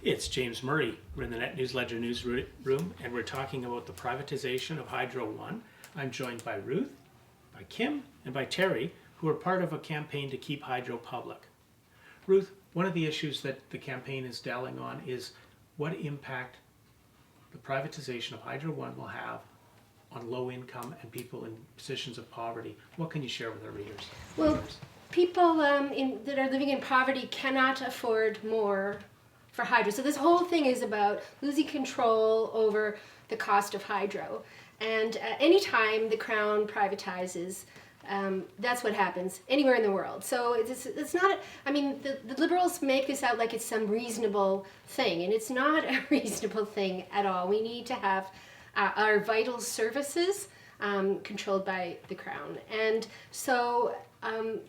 It's James Murray. We're in the NetNewsLedger newsroom, and we're talking about the privatization of Hydro One. I'm joined by Ruth, by Kim, and by Terry, who are part of a campaign to keep hydro public. Ruth, one of the issues that the campaign is dalling on is what impact the privatization of Hydro One will have on low income and people in positions of poverty. What can you share with our readers? Well, people that are living in poverty cannot afford more for hydro. So this whole thing is about losing control over the cost of hydro. And anytime the Crown privatizes, that's what happens anywhere in the world. So it's not, I mean, the Liberals make this out like it's some reasonable thing, and it's not a reasonable thing at all. We need to have our vital services controlled by the Crown. And so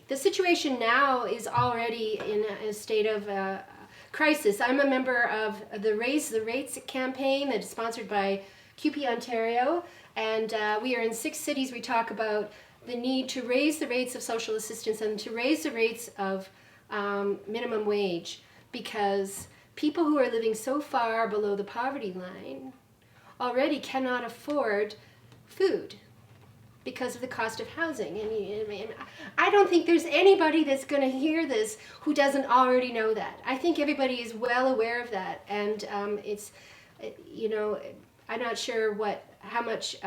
the situation now is already in a state of crisis. I'm a member of the Raise the Rates campaign that is sponsored by CUPE Ontario, and we are in 6 cities. We talk about the need to raise the rates of social assistance and to raise the rates of minimum wage, because people who are living so far below the poverty line already cannot afford food because of the cost of housing. And I don't think there's anybody that's going to hear this who doesn't already know that. I think everybody is well aware of that, and it's, you know, I'm not sure how much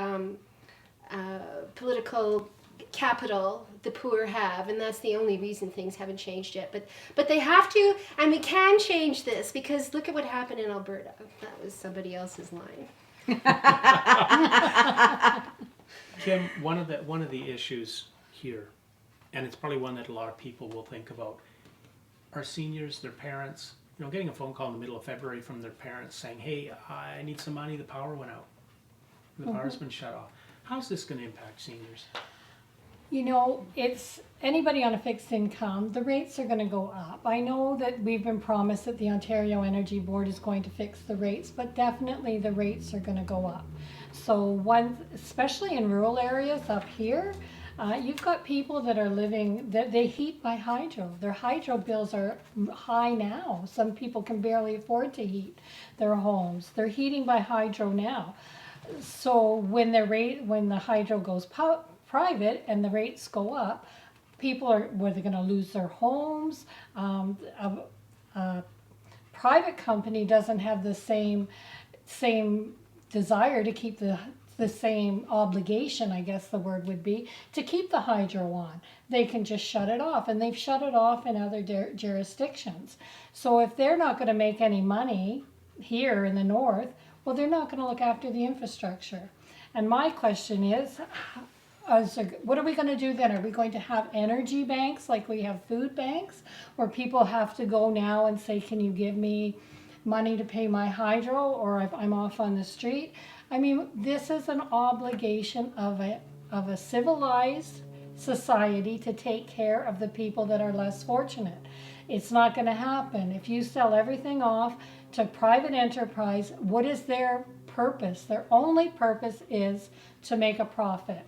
political capital the poor have, and that's the only reason things haven't changed yet. But they have to, and we can change this, because look at what happened in Alberta. That was somebody else's line. Kim, one of the issues here, and it's probably one that a lot of people will think about, are seniors, their parents, you know, getting a phone call in the middle of February from their parents saying, hey, I need some money, the power went out. The power's been shut off. How's this going to impact seniors? You know, it's anybody on a fixed income, the rates are going to go up. I know that we've been promised that the Ontario Energy Board is going to fix the rates, but definitely the rates are going to go up. So especially in rural areas up here, you've got people that are living, they heat by hydro. Their hydro bills are high now. Some people can barely afford to heat their homes. They're heating by hydro now. So when the hydro goes private and the rates go up, people are going to lose their homes. A private company doesn't have the same desire to keep the same obligation, I guess the word would be, to keep the hydro on. They can just shut it off, and they've shut it off in other jurisdictions. So if they're not going to make any money here in the north, well, they're not going to look after the infrastructure. And my question is, what are we going to do then? Are we going to have energy banks like we have food banks, where people have to go now and say, can you give me money to pay my hydro, or if I'm off on the street? I mean, this is an obligation of a civilized society to take care of the people that are less fortunate. It's not going to happen. If you sell everything off to private enterprise, what is their purpose? Their only purpose is to make a profit.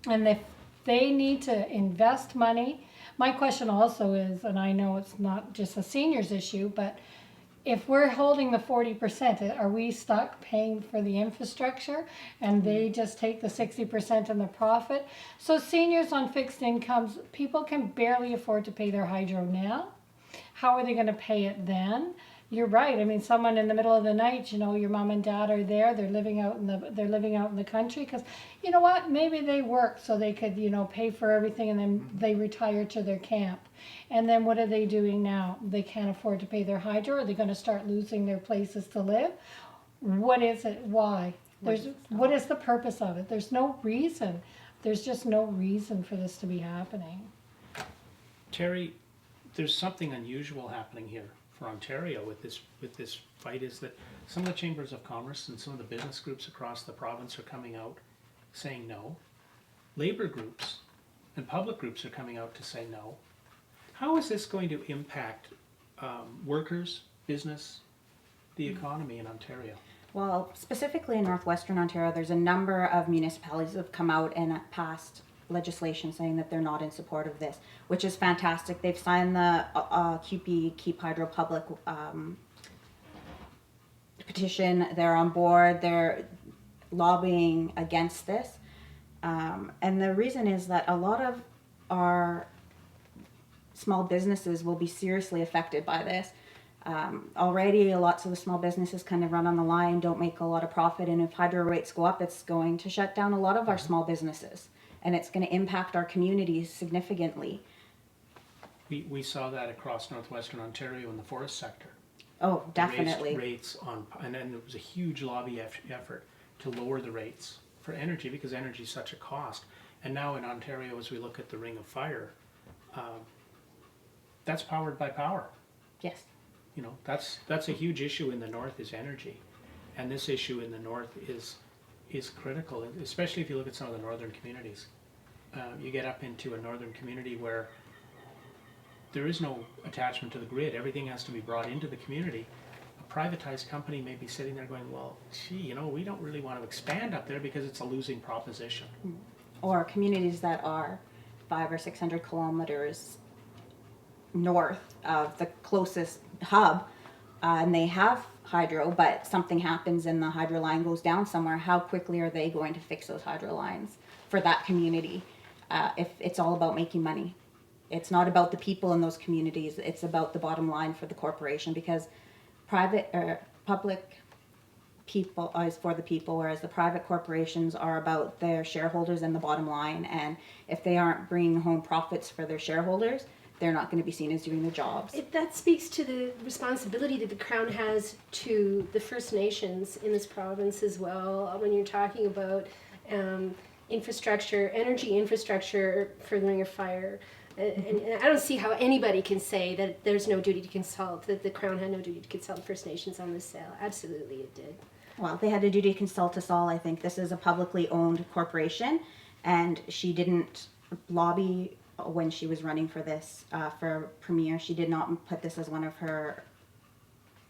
And if they need to invest money, my question also is, and I know it's not just a seniors issue, but if we're holding the 40%, are we stuck paying for the infrastructure and they just take the 60% in the profit? So seniors on fixed incomes, people can barely afford to pay their hydro now. How are they going to pay it then? You're right. I mean, someone in the middle of the night, you know, your mom and dad are there. They're living out in the country because, you know what? Maybe they work so they could, you know, pay for everything, and then they retire to their camp. And then what are they doing now? They can't afford to pay their hydro. Are they going to start losing their places to live? What is it? Why? What is the purpose of it? There's no reason. There's just no reason for this to be happening. Terri, there's something unusual happening here for Ontario with this fight, is that some of the chambers of commerce and some of the business groups across the province are coming out saying no. Labor groups and public groups are coming out to say no. How is this going to impact workers, business, the economy in Ontario? Well, specifically in northwestern Ontario, there's a number of municipalities that have come out and passed legislation saying that they're not in support of this, which is fantastic. They've signed the CUPE, Keep Hydro Public petition, they're on board, they're lobbying against this. And the reason is that a lot of our small businesses will be seriously affected by this. Already, lots of the small businesses kind of run on the line, don't make a lot of profit, and if hydro rates go up, it's going to shut down a lot of our small businesses, and it's going to impact our communities significantly. We saw that across northwestern Ontario in the forest sector. Oh, definitely. Rates on, and then there was a huge lobby effort to lower the rates for energy because energy is such a cost. And now in Ontario, as we look at the Ring of Fire, that's powered by power. Yes. You know, that's a huge issue in the north is energy, and this issue in the north is critical, especially if you look at some of the northern communities. You get up into a northern community where there is no attachment to the grid. Everything has to be brought into the community. A privatized company may be sitting there going, well, gee, you know, we don't really want to expand up there because it's a losing proposition. Or communities that are 500 or 600 kilometers north of the closest hub, and they have hydro, but something happens and the hydro line goes down somewhere. How quickly are they going to fix those hydro lines for that community? If it's all about making money. It's not about the people in those communities. It's about the bottom line for the corporation, because public people is for the people, whereas the private corporations are about their shareholders and the bottom line. And if they aren't bringing home profits for their shareholders, they're not going to be seen as doing their jobs. That speaks to the responsibility that the Crown has to the First Nations in this province as well. When you're talking about infrastructure, energy infrastructure for the Ring of Fire, and I don't see how anybody can say that there's no duty to consult, that the Crown had no duty to consult the First Nations on this sale. Absolutely it did. Well, they had a duty to consult us all. I think this is a publicly owned corporation, and she didn't lobby when she was running for this, for Premier. She did not put this as one of her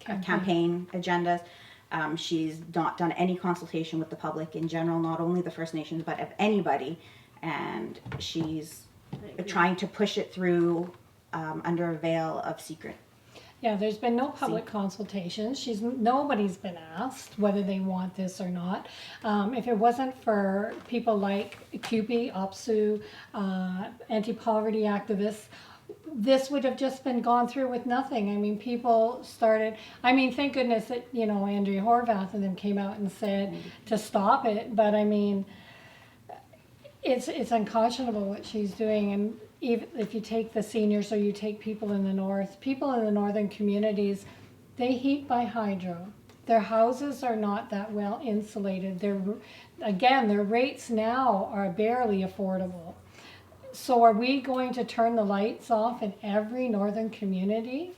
campaign agendas. She's not done any consultation with the public in general, not only the First Nations, but of anybody. And she's trying to push it through under a veil of secret. Yeah, there's been no public consultations. Nobody's been asked whether they want this or not. If it wasn't for people like CUPE, OPSEU, anti-poverty activists, this would have just been gone through with nothing. I mean, people started, thank goodness that, Andrea Horvath and them came out and said to stop it. But I mean, it's unconscionable what she's doing. And even if you take the seniors or you take people in the north, people in the northern communities, they heat by hydro. Their houses are not that well insulated. Their rates now are barely affordable. So are we going to turn the lights off in every northern community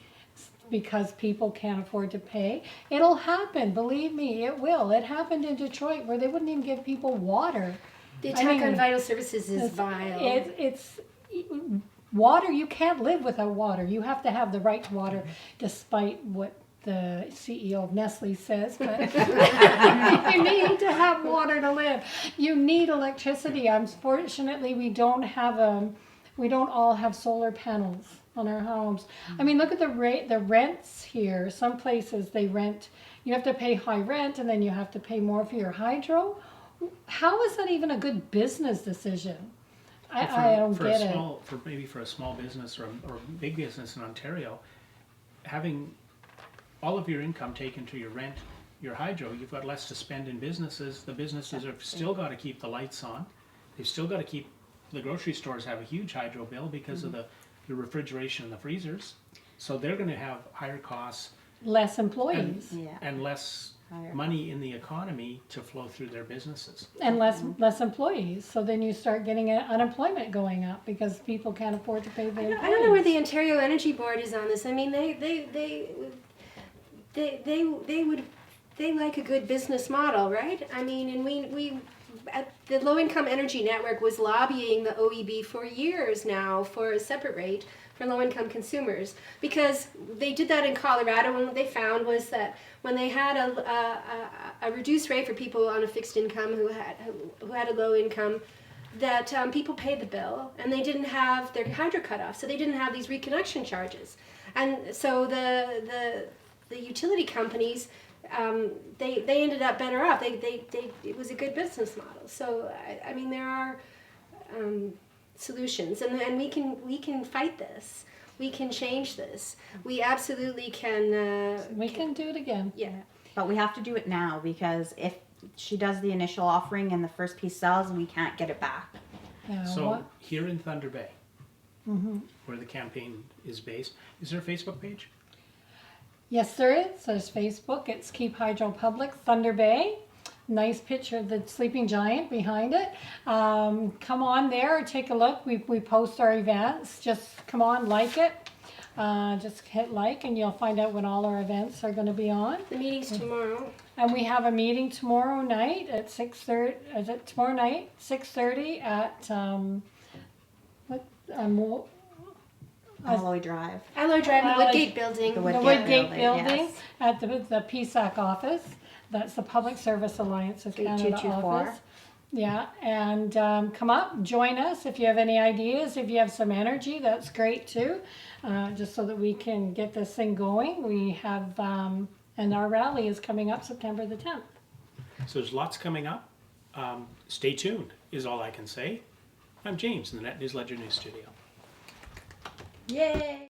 because people can't afford to pay? It'll happen, believe me, it will. It happened in Detroit where they wouldn't even give people water. The attack on vital services is vile. It's water. You can't live without water. You have to have the right to water, despite what the CEO of Nestle says. But you need to have water to live. You need electricity. Unfortunately, we don't all have solar panels on our homes. I mean, look at the rents here. Some places they rent. You have to pay high rent, and then you have to pay more for your hydro. How is that even a good business decision? I don't get it. For a small business or big business in Ontario, having all of your income taken to your rent, your hydro, you've got less to spend in businesses. The businesses have still got to keep the lights on. They've still got to keep, the grocery stores have a huge hydro bill because of the refrigeration and the freezers. So they're going to have higher costs. Less employees. And less money in the economy to flow through their businesses. And less employees. So then you start getting unemployment going up because people can't afford to pay their employees. I don't know where the Ontario Energy Board is on this. I mean, they like a good business model, right? I mean, and we the Low Income Energy Network was lobbying the OEB for years now for a separate rate for low-income consumers, because they did that in Colorado, and what they found was that when they had a reduced rate for people on a fixed income who had a low income, that people paid the bill, and they didn't have their hydro cut off, so they didn't have these reconnection charges. And so the utility companies they ended up better off. It was a good business model. So I mean, there are solutions, and we can fight this. We can change this. We absolutely can. We can do it again. Yeah. But we have to do it now, because if she does the initial offering and the first piece sells, we can't get it back. Yeah, So what- here in Thunder Bay, where the campaign is based, is there a Facebook page? Yes, there is. There's Facebook. It's Keep Hydro Public, Thunder Bay. Nice picture of the sleeping giant behind it. Come on there, take a look. We post our events. Just come on, like it. Just hit like, and you'll find out when all our events are going to be on. The meeting's tomorrow. And we have a meeting tomorrow night at 6:30. Is it tomorrow night? 6:30 at Alloy Drive. Alloy Drive, the Alloy- Woodgate Building. The the Woodgate Woodgate building, Building yes. at the PSAC office. That's the Public Service Alliance of Canada 3224. office. Yeah, and come up, join us if you have any ideas. If you have some energy, that's great too. Just so that we can get this thing going. We have, and our rally is coming up September the 10th. So there's lots coming up. Stay tuned is all I can say. I'm James in the NetNewsLedger News Studio. Yay!